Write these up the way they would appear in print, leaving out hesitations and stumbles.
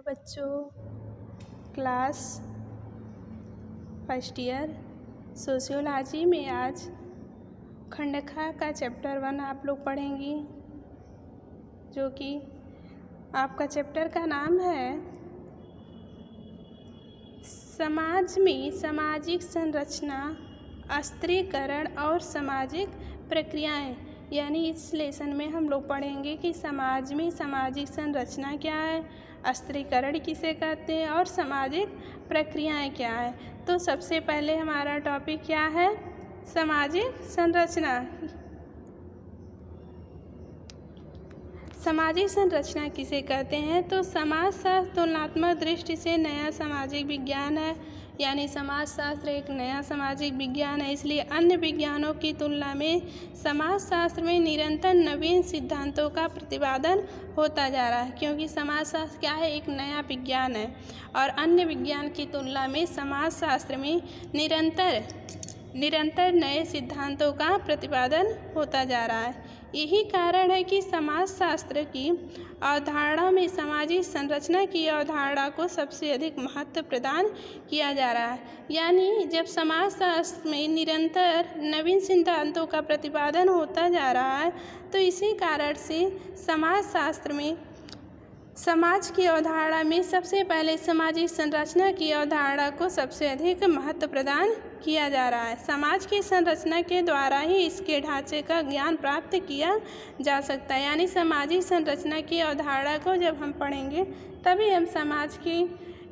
बच्चों, class first year sociology में आज खंड ख का चैप्टर 1 आप लोग पढ़ेंगी, जो कि आपका चैप्टर का नाम है समाज में सामाजिक संरचना, स्त्रीकरण और सामाजिक प्रक्रियाएं। यानी इस लेसन में हम लोग पढ़ेंगे कि समाज में सामाजिक संरचना क्या है, स्त्रीकरण किसे कहते हैं और सामाजिक प्रक्रियाएं क्या है। तो सबसे पहले हमारा टॉपिक क्या है? सामाजिक संरचना। सामाजिक संरचना किसे कहते हैं? तो समाजशास्त्र तुलनात्मक दृष्टि से नया सामाजिक विज्ञान है। यानी समाजशास्त्र एक नया सामाजिक विज्ञान है, इसलिए अन्य विज्ञानों की तुलना में समाजशास्त्र में निरंतर नवीन सिद्धांतों का प्रतिपादन होता जा रहा है। क्योंकि समाजशास्त्र क्या है? एक नया विज्ञान है और अन्य विज्ञान की तुलना में समाजशास्त्र में निरंतर नए सिद्धांतों का प्रतिपादन होता जा रहा है। यही कारण है कि समाजशास्त्र की अवधारणा में सामाजिक संरचना की अवधारणा को सबसे अधिक महत्व प्रदान किया जा रहा है। यानी जब समाजशास्त्र में निरंतर नवीन सिद्धांतों का प्रतिपादन होता जा रहा है, तो इसी कारण से समाजशास्त्र में समाज की अवधारणा में सबसे पहले सामाजिक संरचना की अवधारणा को सबसे अधिक महत्व प्रदान किया जा रहा है। समाज की संरचना के द्वारा ही इसके ढांचे का ज्ञान प्राप्त किया जा सकता है। यानी सामाजिक संरचना की अवधारणा को जब हम पढ़ेंगे तभी हम समाज के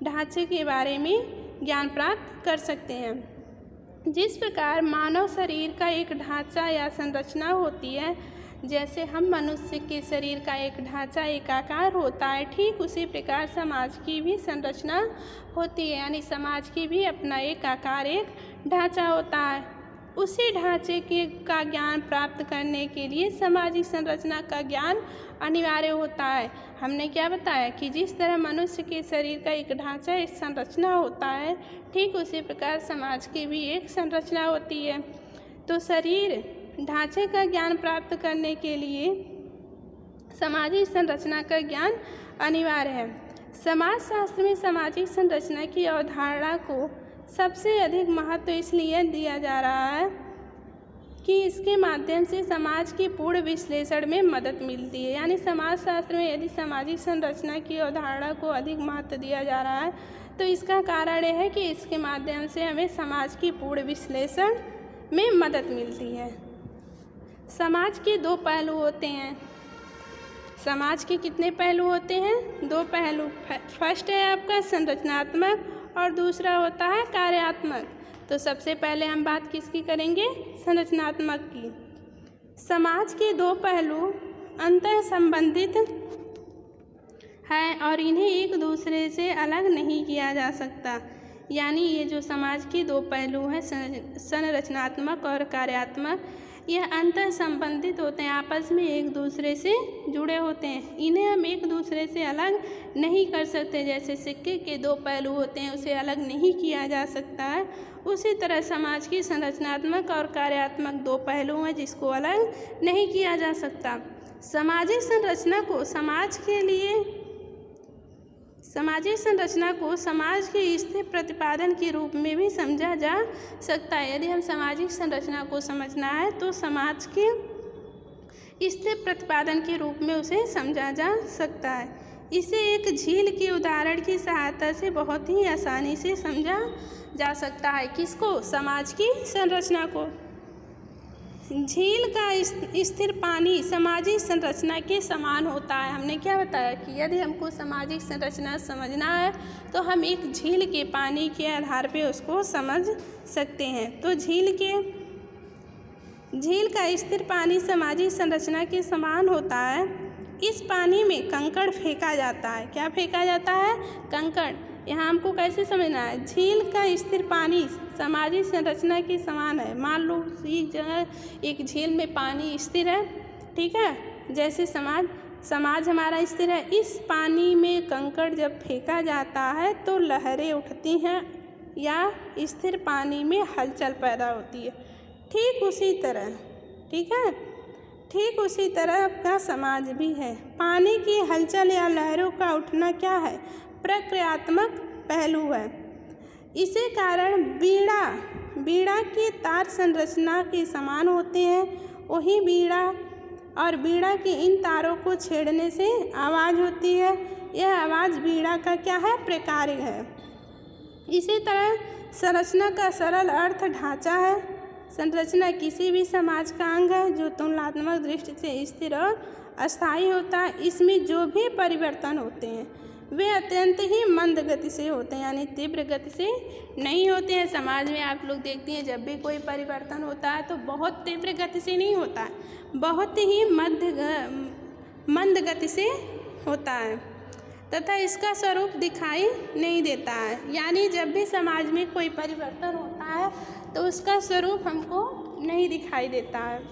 ढांचे के बारे में ज्ञान प्राप्त कर सकते हैं। जिस प्रकार मानव शरीर का एक ढांचा या संरचना होती है, जैसे हम मनुष्य के शरीर का एक ढांचा, एक आकार होता है, ठीक उसी प्रकार समाज की भी संरचना होती है। यानी समाज की भी अपना एक आकार, एक ढांचा होता है। उसी ढांचे का ज्ञान प्राप्त करने के लिए सामाजिक संरचना का ज्ञान अनिवार्य होता है। हमने क्या बताया कि जिस तरह मनुष्य के शरीर का एक ढांचा, एक संरचना होता है, ठीक उसी प्रकार समाज की भी एक संरचना होती है। तो शरीर ढांचे का ज्ञान प्राप्त करने के लिए सामाजिक संरचना का ज्ञान अनिवार्य है। समाजशास्त्र में सामाजिक संरचना की अवधारणा को सबसे अधिक महत्व इसलिए दिया जा रहा है कि इसके माध्यम से समाज के पूर्ण विश्लेषण में मदद मिलती है। यानी समाजशास्त्र में यदि सामाजिक संरचना की अवधारणा को अधिक महत्व दिया जा रहा है, तो इसका कारण यह है कि इसके माध्यम से हमें समाज की पूर्ण विश्लेषण में मदद मिलती है। समाज के दो पहलू होते हैं। समाज के कितने पहलू होते हैं? दो पहलू। फर्स्ट है आपका संरचनात्मक और दूसरा होता है कार्यात्मक। तो सबसे पहले हम बात किसकी करेंगे? संरचनात्मक की। समाज के दो पहलू अंतः संबंधित हैं और इन्हें एक दूसरे से अलग नहीं किया जा सकता। यानी ये जो समाज के दो पहलू हैं, संरचनात्मक और कार्यात्मक, यह अंतर संबंधित होते हैं, आपस में एक दूसरे से जुड़े होते हैं। इन्हें हम एक दूसरे से अलग नहीं कर सकते। जैसे सिक्के के दो पहलू होते हैं, उसे अलग नहीं किया जा सकता है, उसी तरह समाज की संरचनात्मक और कार्यात्मक दो पहलू हैं जिसको अलग नहीं किया जा सकता। सामाजिक संरचना को समाज के स्थिर प्रतिपादन के रूप में भी समझा जा सकता है। यदि हम सामाजिक संरचना को समझना है तो समाज के स्थिर प्रतिपादन के रूप में उसे समझा जा सकता है। इसे एक झील के उदाहरण की सहायता से बहुत ही आसानी से समझा जा सकता है। किसको? समाज की संरचना को। झील का स्थिर पानी सामाजिक संरचना के समान होता है। हमने क्या बताया कि यदि हमको सामाजिक संरचना समझना है तो हम एक झील के पानी के आधार पे उसको समझ सकते हैं। तो झील का स्थिर पानी सामाजिक संरचना के समान होता है। इस पानी में कंकड़ फेंका जाता है। क्या फेंका जाता है? कंकड़। यहाँ हमको कैसे समझना है? झील का स्थिर पानी सामाजिक संरचना के समान है। मान लो एक जगह एक झील में पानी स्थिर है, ठीक है, जैसे समाज हमारा स्थिर है। इस पानी में कंकड़ जब फेंका जाता है तो लहरें उठती हैं या स्थिर पानी में हलचल पैदा होती है। ठीक उसी तरह आपका समाज भी है। पानी की हलचल या लहरों का उठना क्या है? प्रक्रियात्मक पहलू है। इसी कारण बीड़ा की तार संरचना के समान होते हैं। वही बीड़ा की इन तारों को छेड़ने से आवाज़ होती है। यह आवाज़ बीड़ा का क्या है? प्रकार है। इसी तरह संरचना का सरल अर्थ ढांचा है। संरचना किसी भी समाज का अंग है जो तुलनात्मक दृष्टि से स्थिर और अस्थायी होता है। इसमें जो भी परिवर्तन होते हैं वे अत्यंत ही मंद गति से होते हैं, यानी तीव्र गति से नहीं होते हैं। समाज में आप लोग देखते हैं जब भी कोई परिवर्तन होता है तो बहुत तीव्र गति से नहीं होता है, बहुत ही मंद गति से होता है तथा इसका स्वरूप दिखाई नहीं देता है। यानी जब भी समाज में कोई परिवर्तन होता है तो उसका स्वरूप हमको नहीं दिखाई देता है।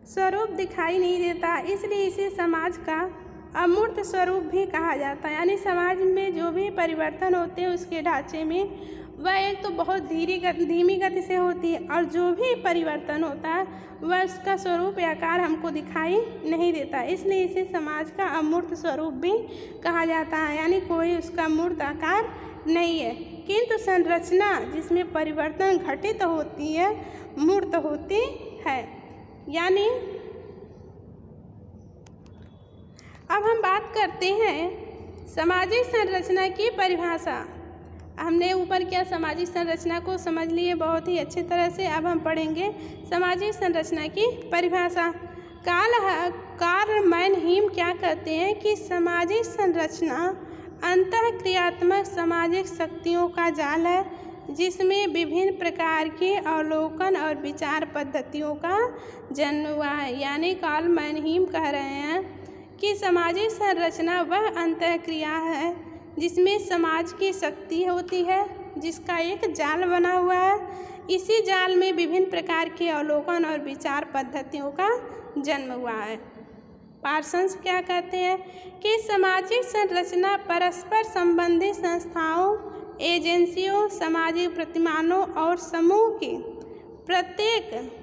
स्वरूप दिखाई नहीं देता, इसलिए इसे समाज का अमूर्त स्वरूप भी कहा जाता है। यानी समाज में जो भी परिवर्तन होते हैं उसके ढांचे में वह एक तो बहुत धीमी गति से होती है और जो भी परिवर्तन होता है वह उसका स्वरूप या आकार हमको दिखाई नहीं देता, इसलिए इसे समाज का अमूर्त स्वरूप भी कहा जाता है। यानी कोई उसका मूर्त आकार नहीं है, किंतु संरचना जिसमें परिवर्तन घटित होती है मूर्त होती है। यानी अब हम बात करते हैं सामाजिक संरचना की परिभाषा। हमने ऊपर क्या सामाजिक संरचना को समझ लिए बहुत ही अच्छी तरह से। अब हम पढ़ेंगे सामाजिक संरचना की परिभाषा। कार्ल मैनहीम क्या कहते हैं कि सामाजिक संरचना अंतःक्रियात्मक सामाजिक शक्तियों का जाल है जिसमें विभिन्न प्रकार के अवलोकन और विचार पद्धतियों का जन्म हुआ है। यानी कार्ल मैनहीम कह रहे हैं कि सामाजिक संरचना वह अंतःक्रिया है जिसमें समाज की शक्ति होती है, जिसका एक जाल बना हुआ है। इसी जाल में विभिन्न प्रकार के अवलोकन और विचार पद्धतियों का जन्म हुआ है। पार्सन्स क्या कहते हैं कि सामाजिक संरचना परस्पर संबंधित संस्थाओं, एजेंसियों, सामाजिक प्रतिमानों और समूह के प्रत्येक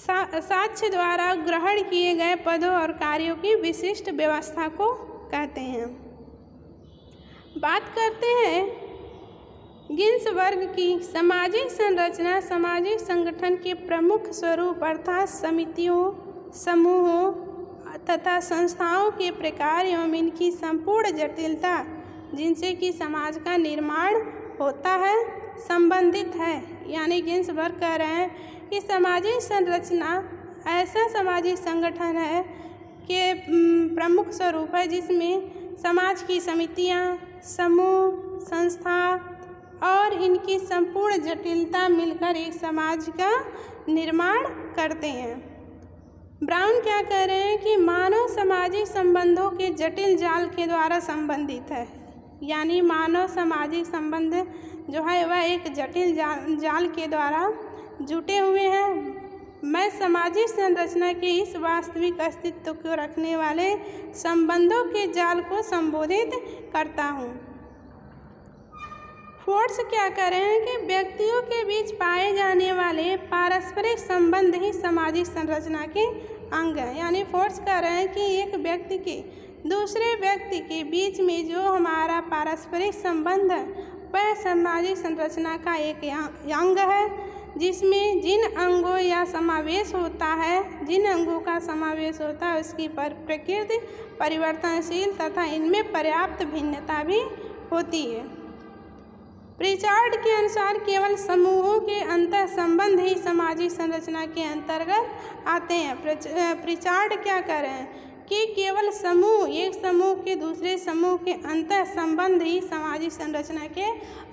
साक्ष्य द्वारा ग्रहण किए गए पदों और कार्यों की विशिष्ट व्यवस्था को कहते हैं। बात करते हैं गिन्सबर्ग की। सामाजिक संरचना सामाजिक संगठन के प्रमुख स्वरूप अर्थात समितियों, समूहों तथा संस्थाओं के प्रकार एवं इनकी संपूर्ण जटिलता जिनसे कि समाज का निर्माण होता है संबंधित है। यानी गिन्सबर्ग कह रहे हैं कि सामाजिक संरचना ऐसा सामाजिक संगठन है कि प्रमुख स्वरूप है जिसमें समाज की समितियां, समूह, संस्था और इनकी संपूर्ण जटिलता मिलकर एक समाज का निर्माण करते हैं। ब्राउन क्या कह रहे हैं कि मानव सामाजिक संबंधों के जटिल जाल के द्वारा संबंधित है। यानी मानव सामाजिक संबंध जो है वह एक जटिल जाल के द्वारा जुटे हुए हैं। मैं सामाजिक संरचना के इस वास्तविक अस्तित्व को रखने वाले संबंधों के जाल को संबोधित करता हूँ। फोर्ड्स क्या कह रहे हैं कि व्यक्तियों के बीच पाए जाने वाले पारस्परिक संबंध ही सामाजिक संरचना के अंग हैं। यानी फोर्ड्स कह रहे हैं कि एक व्यक्ति के दूसरे व्यक्ति के बीच में जो हमारा पारस्परिक संबंध है वह सामाजिक संरचना का एक अंग है, जिसमें जिन अंगों या समावेश होता है, जिन अंगों का समावेश होता है उसकी प्रकृति परिवर्तनशील तथा इनमें पर्याप्त भिन्नता भी होती है। प्रिचार्ड के अनुसार केवल समूहों के अंतर संबंध ही सामाजिक संरचना के अंतर्गत आते हैं। प्रिचार्ड क्या कर रहे हैं कि केवल समूह, एक समूह के दूसरे समूह के अंतर संबंध ही सामाजिक संरचना के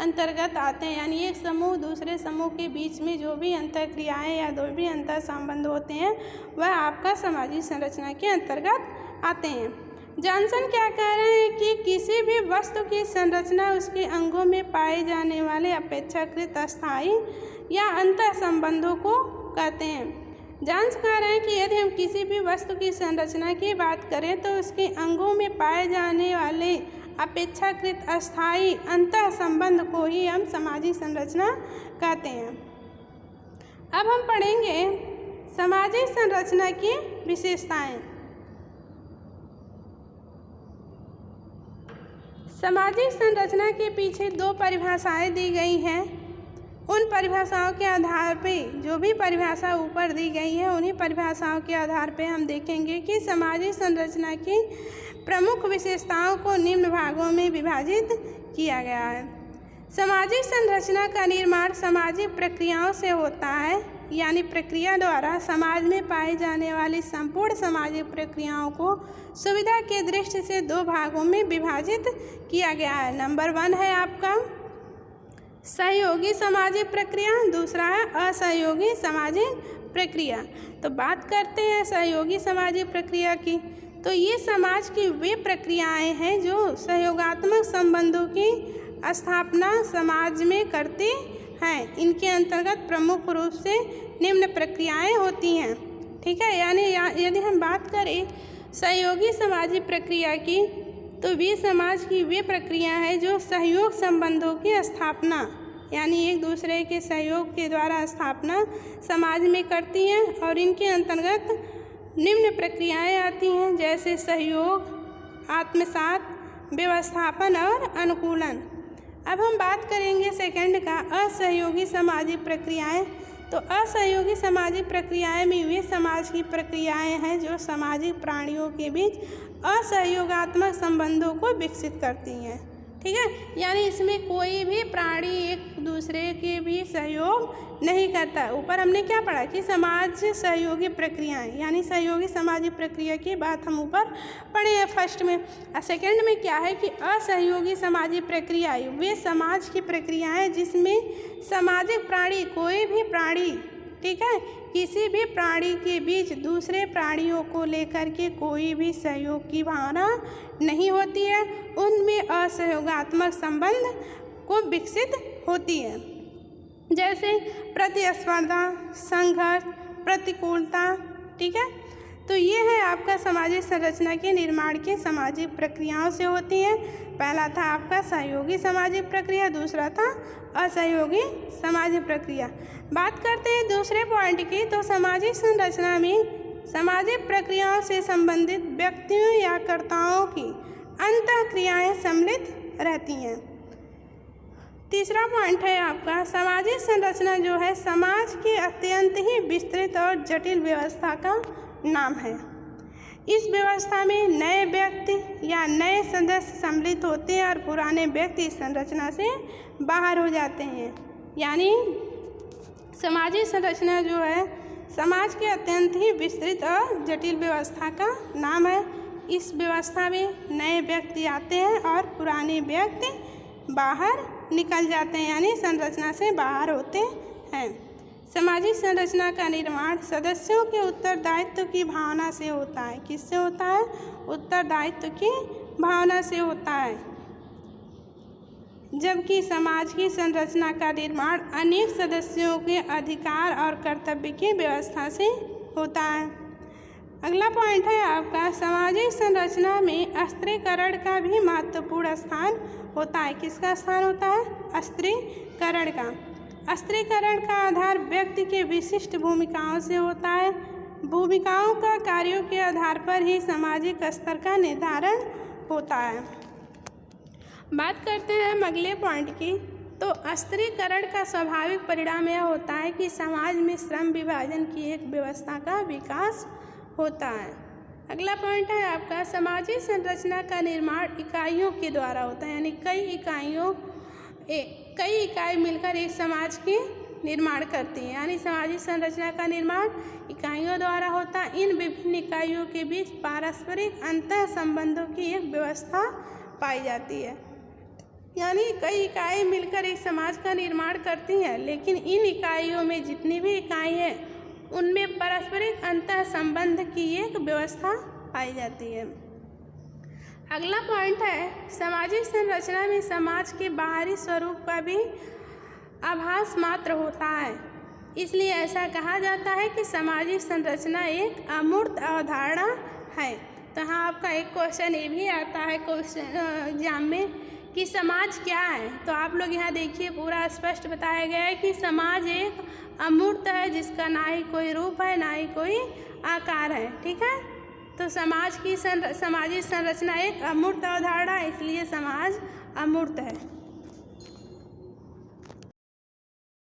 अंतर्गत आते हैं। यानी एक समूह दूसरे समूह के बीच में जो भी अंतर क्रियाएँ या जो भी अंतर संबंध होते हैं वह आपका सामाजिक संरचना के अंतर्गत आते हैं। जॉनसन क्या कह रहे हैं कि किसी भी वस्तु की संरचना उसके अंगों में पाए जाने वाले अपेक्षाकृत अस्थायी या अंतर संबंधों को कहते हैं। जॉन्स कह रहे हैं कि यदि हम किसी भी वस्तु की संरचना की बात करें तो उसके अंगों में पाए जाने वाले अपेक्षाकृत अस्थायी अंतर संबंध को ही हम सामाजिक संरचना कहते हैं। अब हम पढ़ेंगे सामाजिक संरचना की विशेषताएं। सामाजिक संरचना के पीछे दो परिभाषाएं दी गई हैं। उन परिभाषाओं के आधार पे, जो भी परिभाषा ऊपर दी गई है, उन्हीं परिभाषाओं के आधार पे हम देखेंगे कि सामाजिक संरचना की प्रमुख विशेषताओं को निम्न भागों में विभाजित किया गया है। सामाजिक संरचना का निर्माण सामाजिक प्रक्रियाओं से होता है, यानी प्रक्रिया द्वारा समाज में पाई जाने वाली संपूर्ण सामाजिक प्रक्रियाओं को सुविधा की दृष्टि से दो भागों में विभाजित किया गया है। नंबर 1 है आपका सहयोगी सामाजिक प्रक्रिया, दूसरा है असहयोगी सामाजिक प्रक्रिया। तो बात करते हैं सहयोगी सामाजिक प्रक्रिया की। तो ये समाज की वे प्रक्रियाएं हैं जो सहयोगात्मक संबंधों की स्थापना समाज में करती हैं। इनके अंतर्गत प्रमुख रूप से निम्न प्रक्रियाएं होती हैं। ठीक है, यानी यदि हम बात करें सहयोगी सामाजिक प्रक्रिया की, तो वे समाज की वे प्रक्रिया है जो सहयोग संबंधों की स्थापना, यानी एक दूसरे के सहयोग के द्वारा स्थापना समाज में करती हैं, और इनके अंतर्गत निम्न प्रक्रियाएं आती हैं, जैसे सहयोग, आत्मसात, व्यवस्थापन और अनुकूलन। अब हम बात करेंगे सेकंड का असहयोगी सामाजिक प्रक्रियाएं। तो असहयोगी सामाजिक प्रक्रियाएं में वे समाज की प्रक्रियाएं हैं जो सामाजिक प्राणियों के बीच असहयोगात्मक संबंधों को विकसित करती हैं। ठीक है, यानी इसमें कोई भी प्राणी एक दूसरे के भी सहयोग नहीं करता। ऊपर हमने क्या पढ़ा कि समाज सहयोगी प्रक्रियाएं, यानी सहयोगी सामाजिक प्रक्रिया की बात हम ऊपर पढ़े हैं फर्स्ट में। और सेकंड में क्या है कि असहयोगी सामाजिक प्रक्रियाएं वे समाज की प्रक्रियाएं जिसमें सामाजिक प्राणी, कोई भी प्राणी, ठीक है, किसी भी प्राणी के बीच दूसरे प्राणियों को लेकर के कोई भी सहयोग की भावना नहीं होती है, उनमें असहयोगात्मक संबंध को विकसित होती है, जैसे प्रतिस्पर्धा, संघर्ष, प्रतिकूलता। ठीक है, तो ये है आपका सामाजिक संरचना के निर्माण के सामाजिक प्रक्रियाओं से होती है। पहला था आपका सहयोगी सामाजिक प्रक्रिया, दूसरा था असहयोगी सामाजिक प्रक्रिया। बात करते हैं दूसरे पॉइंट की। तो सामाजिक संरचना में सामाजिक प्रक्रियाओं से संबंधित व्यक्तियों या कर्ताओं की अंतःक्रियाएं सम्मिलित रहती हैं। तीसरा पॉइंट है आपका सामाजिक संरचना जो है समाज की अत्यंत ही विस्तृत और जटिल व्यवस्था का नाम है। इस व्यवस्था में नए व्यक्ति या नए सदस्य सम्मिलित होते हैं और पुराने व्यक्ति इस संरचना से बाहर हो जाते हैं। यानी सामाजिक संरचना जो है समाज के अत्यंत ही विस्तृत और जटिल व्यवस्था का नाम है। इस व्यवस्था में नए व्यक्ति आते हैं और पुराने व्यक्ति बाहर निकल जाते हैं, यानी संरचना से बाहर होते हैं। सामाजिक संरचना का निर्माण सदस्यों के उत्तरदायित्व की भावना से होता है। किससे होता है? उत्तरदायित्व की भावना से होता है, जबकि समाज की संरचना का निर्माण अनेक सदस्यों के अधिकार और कर्तव्य की व्यवस्था से होता है। अगला पॉइंट है आपका सामाजिक संरचना में स्त्रीकरण का भी महत्वपूर्ण स्थान होता है। किसका स्थान होता है? स्त्रीकरण का। स्त्रीकरण का आधार व्यक्ति के विशिष्ट भूमिकाओं से होता है। भूमिकाओं का कार्यों के आधार पर ही सामाजिक स्तर का निर्धारण होता है। बात करते हैं हम अगले पॉइंट की। तो स्त्रीकरण का स्वाभाविक परिणाम यह होता है कि समाज में श्रम विभाजन की एक व्यवस्था का विकास होता है। अगला पॉइंट है आपका सामाजिक संरचना का निर्माण इकाइयों के द्वारा होता है, यानी कई इकाई मिलकर एक समाज के निर्माण करती हैं, यानी सामाजिक संरचना का निर्माण इकाइयों द्वारा होता है। इन विभिन्न इकाइयों के बीच पारस्परिक अंतः संबंधों की एक व्यवस्था पाई जाती है, यानी कई इकाई मिलकर एक समाज का निर्माण करती हैं, लेकिन इन इकाइयों में जितनी भी इकाई हैं उनमें पारस्परिक अंतः संबंध की एक व्यवस्था पाई जाती है। अगला पॉइंट है सामाजिक संरचना में समाज के बाहरी स्वरूप का भी आभास मात्र होता है, इसलिए ऐसा कहा जाता है कि सामाजिक संरचना एक अमूर्त अवधारणा है। तो हाँ, आपका एक क्वेश्चन ये भी आता है क्वेश्चन एग्जाम में कि समाज क्या है। तो आप लोग यहाँ देखिए पूरा स्पष्ट बताया गया है कि समाज एक अमूर्त है, जिसका ना ही कोई रूप है ना ही कोई आकार है। ठीक है, तो समाज की सामाजिक संरचना एक अमूर्त अवधारणा है, इसलिए समाज अमूर्त है।